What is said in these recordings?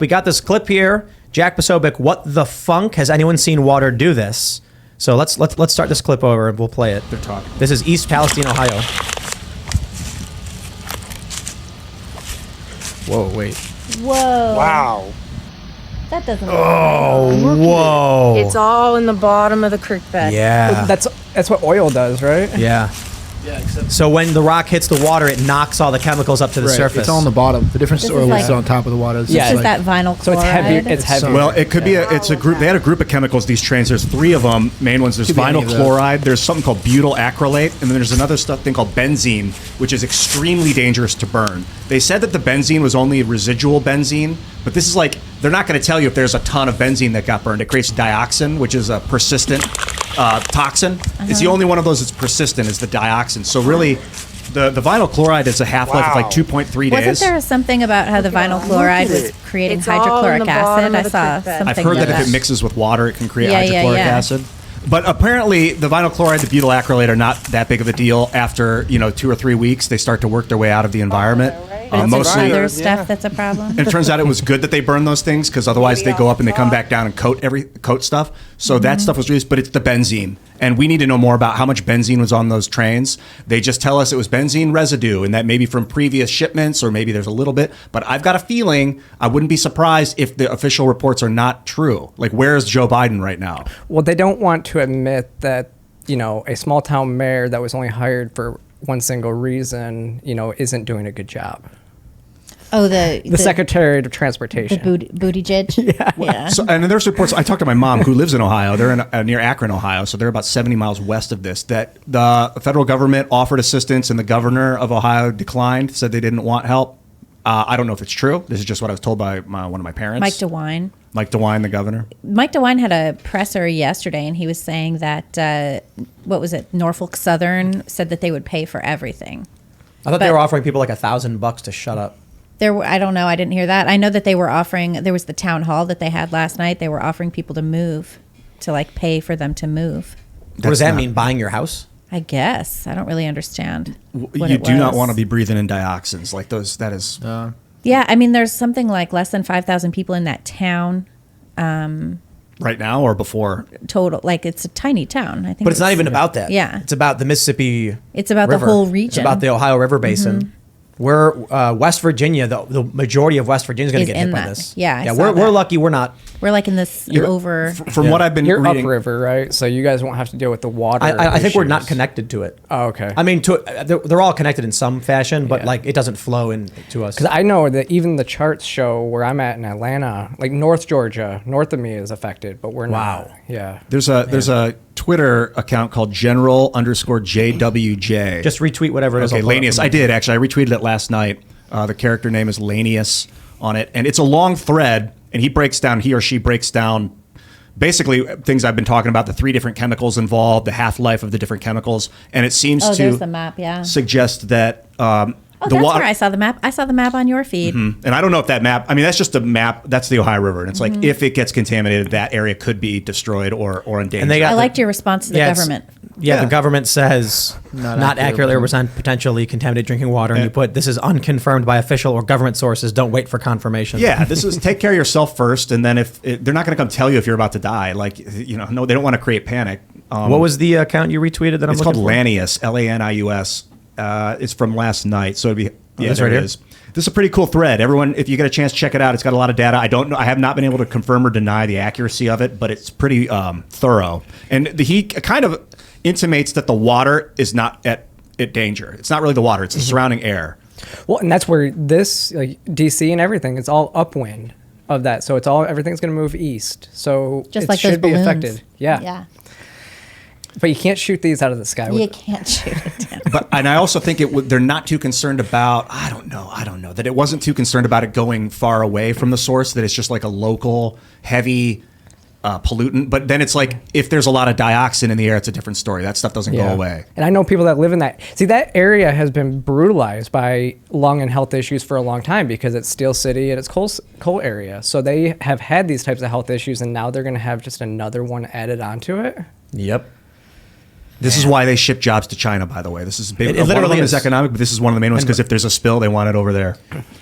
We got this clip here. Jack Posobiec, what the funk? Has anyone seen water do this? So let's start this clip over and we'll play it. They're talking. This is East Palestine, Ohio. Whoa, wait. Whoa. Wow. That doesn't Oh, whoa. It's all in the bottom of the creek bed. Yeah. That's what oil does, right? Yeah. Yeah, except So when the rock hits the water, it knocks all the chemicals up to the surface. It's all on the bottom. The difference This is is oil like- is on top of the water. It's Yeah, just This is like- that vinyl chloride. So it's heavier. It's heavier. Well, it could be it's a group. They had a group of chemicals. These trains. There's three of them. Main ones. There's Could be any vinyl of those. chloride. There's something called butyl acrylate, and then there's another thing called benzene, which is extremely dangerous to burn. They said that the benzene was only residual benzene, but this is like they're not going to tell you if there's a ton of benzene that got burned. It creates dioxin, which is a persistent toxin. It's the only one of those that's persistent is the dioxin. So really. The vinyl chloride is a half-life of like 2.3 days. Wasn't there something about how the vinyl chloride was creating It's all in hydrochloric the bottom acid? I of the saw creek bed. something I've heard about that if it mixes with water, it can create Yeah, hydrochloric yeah. acid. But apparently, the vinyl chloride, the butyl acrylate are not that big of a deal. After 2 or 3 weeks, they start to work their way out of the environment. It's Mostly, other stuff that's a problem. and it turns out it was good that they burned those things because otherwise they go up and they come back down and coat stuff. So that stuff was released, but it's the benzene. And we need to know more about how much benzene was on those trains. They just tell us it was benzene residue and that maybe from previous shipments or maybe there's a little bit. But I've got a feeling I wouldn't be surprised if the official reports are not true. Like, where is Joe Biden right now? Well, they don't want to admit that, a small town mayor that was only hired for one single reason, isn't doing a good job. Oh, the Secretary of Transportation. the booty judge. Yeah. So, and there's reports. I talked to my mom, who lives in Ohio. They're near Akron, Ohio. So they're about 70 miles west of this. That the federal government offered assistance, and the governor of Ohio declined. Said they didn't want help. I don't know if it's true. This is just what I was told by one of my parents. Mike DeWine. Mike DeWine, the governor. Mike DeWine had a presser yesterday, and he was saying that what was it? Norfolk Southern said that they would pay for everything. I thought they But- were offering people like $1,000 to shut up. I don't know. I didn't hear that. I know that they were offering. There was the town hall that they had last night. They were offering people to move, to like pay for them to move. What does that not- mean? Buying your house? I guess I don't really understand. What You it do not was. want to be breathing in dioxins like those. That is. Yeah, I mean, there's something like less than 5,000 people in that town. Right now or before? Total, like it's a tiny town. I think. But it's not even about that. Yeah. It's about the Mississippi It's about River. the whole It's region. about the Ohio River Basin. We're West Virginia. The majority of West Virginia is going to Is get hit in by that. this. Yeah, I yeah. saw We're that. lucky. We're not. We're like in this over. From what I've been You're reading, upriver, right? So you guys won't have to deal with the water. I think we're not issues. connected to it. Oh, okay. I mean, they're all connected in some fashion, but Yeah. like it doesn't flow in to us. Because I know that even the charts show where I'm at in Atlanta, like North Georgia, north of me is affected, but we're Wow. not. Yeah. there's a Twitter account called General_JWJ. Just retweet whatever it is. Okay, I'll pull it up Lanius. from I there. did actually. I retweeted it last night. The character name is Lanius on it, and it's a long thread. And he or she breaks down basically things I've been talking about: the 3 different chemicals involved, the half-life of the different chemicals, and it seems Oh, to there's the map. Yeah. suggest that Oh, the that's water. where I saw the map. I saw the map on your feed. And I don't know if that map. I mean, that's just a map. That's the Ohio River, and it's like if it gets contaminated, that area could be destroyed or endangered. And they got I the- liked your response to the Yeah, it's- government. Yeah, Yeah. the government says not accurately represent potentially contaminated drinking water, and you put this is unconfirmed by official or government sources. Don't wait for confirmation. Yeah, this is take care of yourself first, and then they're not going to come tell you if you're about to die. Like no, they don't want to create panic. What was the account you retweeted that I'm It's called looking for? Lanius, Lanius. It's from last night, so it'd be this there right it here? is. This is a pretty cool thread. Everyone, if you get a chance, check it out. It's got a lot of data. I don't know. I have not been able to confirm or deny the accuracy of it, but it's pretty thorough. And he kind of intimates that the water is not at danger. It's not really the water; it's the surrounding air. Well, and that's where this, like DC and everything, it's all upwind of that. So everything's going to move east. So Just it like those should be balloons. affected. Yeah. Yeah. But you can't shoot these out of the sky. You can't shoot it down. And I also think they're not too concerned about. I don't know that it wasn't too concerned about it going far away from the source. That it's just like a local heavy pollutant. But then it's like if there's a lot of dioxin in the air, it's a different story. That stuff doesn't go away. And I know people that live in that. See, that area has been brutalized by lung and health issues for a long time because it's Steel City and it's coal area. So they have had these types of health issues, and now they're going to have just another one added onto it. Yep. This is why they ship jobs to China, by the way. This is big. It literally one of them is is. economic, but this is one of the main ones because if there's a spill, they want it over there.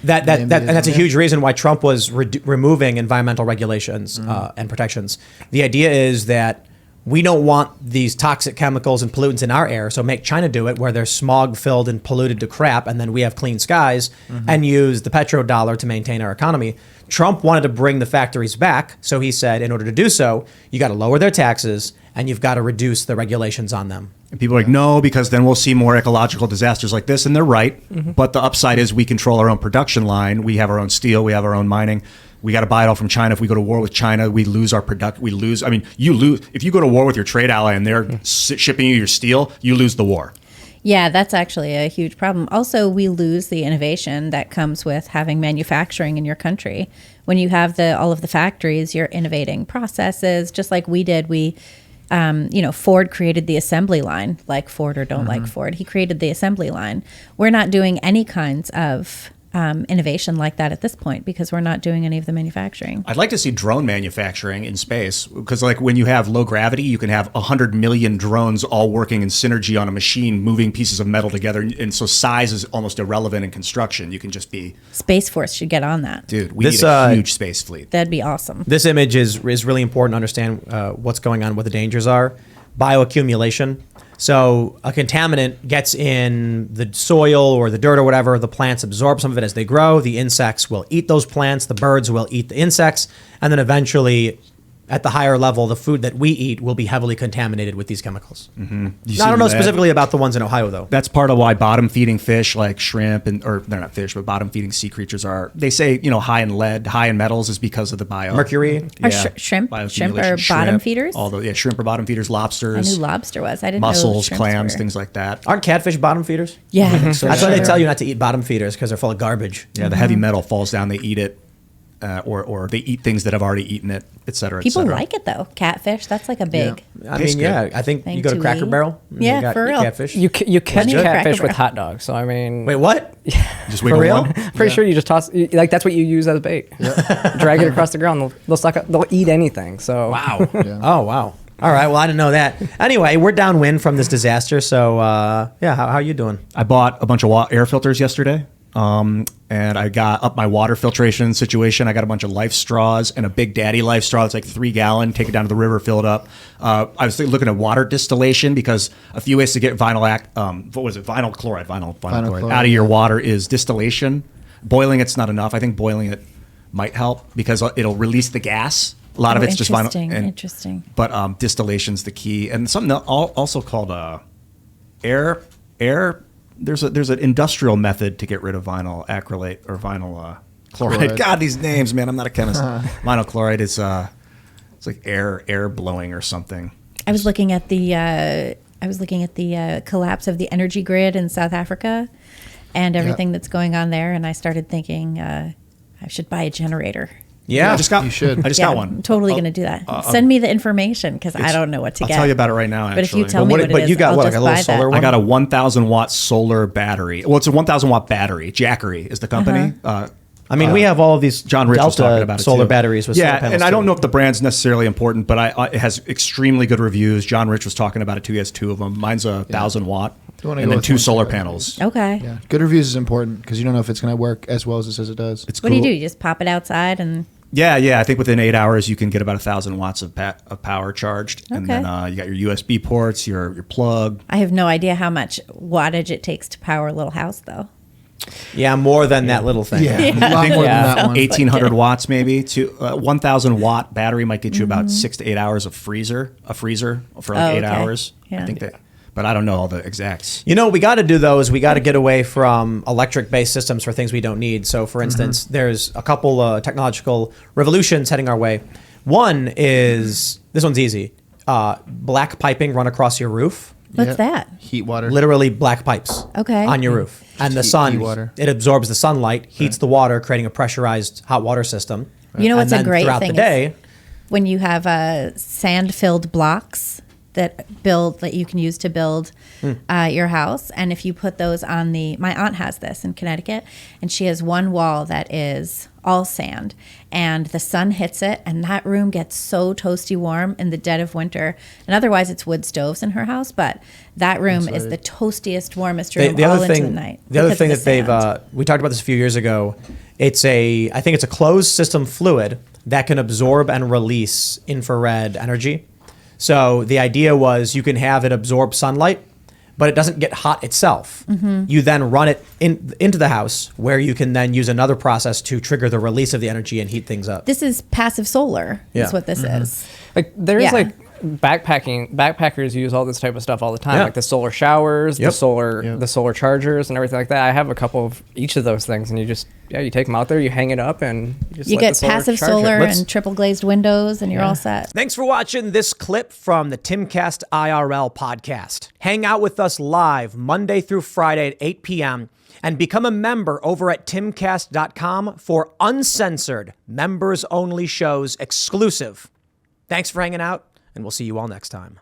And that's a huge reason why Trump was removing environmental regulations and protections. The idea is that we don't want these toxic chemicals and pollutants in our air, so make China do it where they're smog-filled and polluted to crap, and then we have clean skies and use the petrodollar to maintain our economy. Trump wanted to bring the factories back, so he said in order to do so, you got to lower their taxes and you've got to reduce the regulations on them. And people are like, no, because then we'll see more ecological disasters like this. And they're right. But the upside is we control our own production line. We have our own steel. We have our own mining. We got to buy it all from China. If we go to war with China, we lose our product. We lose. I mean, you lose. If you go to war with your trade ally and they're shipping you your steel, you lose the war. Yeah, that's actually a huge problem. Also, we lose the innovation that comes with having manufacturing in your country. When you have all of the factories, you're innovating processes, just like we did. Ford created the assembly line, like Ford or don't like Ford. He created the assembly line. We're not doing any kinds of innovation like that at this point because we're not doing any of the manufacturing. I'd like to see drone manufacturing in space because, like, when you have low gravity, you can have 100 million drones all working in synergy on a machine, moving pieces of metal together, and so size is almost irrelevant in construction. You can just be Space Force should get on that. dude. We need a huge space fleet. That'd be awesome. This image is really important to understand what's going on, what the dangers are. Bioaccumulation. So a contaminant gets in the soil or the dirt or whatever. The plants absorb some of it as they grow. The insects will eat those plants. The birds will eat the insects. And then eventually, at the higher level, the food that we eat will be heavily contaminated with these chemicals. I don't know specifically about the ones in Ohio, though. That's part of why bottom-feeding fish like shrimp or they're not fish, but bottom-feeding sea creatures are. They say high in lead, high in metals is because of the Mercury. Are shrimp are bottom feeders? Shrimp are bottom feeders. Lobsters. I knew lobster was. I didn't mussels, know clams, were. things like that. Aren't catfish bottom feeders? Yeah. That's why they tell you not to eat bottom feeders because they're full of garbage. Yeah, the heavy metal falls down. They eat it. Or they eat things that have already eaten it, et cetera, et People cetera. like it though. Catfish, that's like a big. I think Thing you go to to Cracker eat. Barrel. and Yeah, you got for real. Catfish. You catch Good. catfish Cracker with Barrel. hot dogs. So I mean, Wait, what? Just for wiggle real? one. Pretty sure you just toss like that's what you use as bait. Drag it across the ground. They'll eat anything. So Wow. Oh, wow. All right. Well, I didn't know that. Anyway, we're downwind from this disaster. So, how are you doing? I bought a bunch of air filters yesterday. And I got up my water filtration situation. I got a bunch of Life straws and a Big Daddy Life straw that's like 3 gallon. Take it down to the river, fill it up. I was looking at water distillation because a few ways to get vinyl chloride out of your water is distillation. Boiling it's not enough. I think boiling it might help because it'll release the gas. A lot of it's just vinyl. Interesting. But distillation's the key, and something also called air. There's an industrial method to get rid of vinyl acrylate or vinyl chloride. God, these names, man! I'm not a chemist. Vinyl chloride is it's like air blowing or something. I was looking at the collapse of the energy grid in South Africa, and everything that's going on there. And I started thinking I should buy a generator. Yeah. You should. I just got one. I'm totally going to do that. Send me the information because I don't know what to get. I'll tell you about it right now. But if Actually, you tell me what it is, you got I'll what, just like a little buy solar that. one? I got a 1,000 watt solar battery. Well, it's a 1,000 watt battery. Jackery is the company. I mean, we have all of these John Rich was talking Delta about it solar too. batteries with solar panels. and I don't too. know if the brand's necessarily important, but it has extremely good reviews. John Rich was talking about it too. He has 2 of them. Mine's a 1,000 watt, You wanna and go then with 2 one solar solar panels. Okay. Yeah, good reviews is important because you don't know if it's going to work as well as it says it does. It's What cool. do? You just pop it outside and. Yeah. I think within 8 hours you can get about 1,000 watts of power charged, and Okay. then you got your USB ports, your plug. I have no idea how much wattage it takes to power a little house, though. Yeah, more than that little thing. Yeah, a lot more than that one. 1,800 watts maybe. To 1,000 watt battery might get you about 6 to 8 hours of freezer for like 8 okay. hours. Yeah. I think that, but I don't know all the exacts. You know what we got to do, though, is we got to get away from electric-based systems for things we don't need. So, for instance, there's a couple technological revolutions heading our way. One is, this one's easy, black piping run across your roof. What's that? Heat water. Literally black pipes Okay. on your roof. And the sun, heat water. it absorbs the sunlight, heats the water, creating a pressurized hot water system. You know what's and a then great throughout thing the day, is when you have sand-filled blocks that you can use to build your house, and if you put those on my aunt has this in Connecticut, and she has one wall that is all sand. And the sun hits it, and that room gets so toasty warm in the dead of winter. And otherwise, it's wood stoves in her house, but that room is the toastiest, warmest room all into the night. The other thing because that of the sand. we talked about this a few years ago. I think it's a closed system fluid that can absorb and release infrared energy. So the idea was you can have it absorb sunlight, but it doesn't get hot itself. You then run it into the house, where you can then use another process to trigger the release of the energy and heat things up. This is passive solar, Yeah. is what this is. Like there's Yeah. like backpackers use all this type of stuff all the time, Yeah. like the solar showers, Yep. the solar chargers and everything like that. I have a couple of each of those things, and you take them out there, you hang it up, and you just You let get the solar passive charge it. solar Let's- and triple glazed windows, and you're all set. Thanks for watching this clip from the Timcast IRL podcast. Hang out with us live Monday through Friday at 8 p.m. and become a member over at timcast.com for uncensored, members-only shows exclusive. Thanks for hanging out, and we'll see you all next time.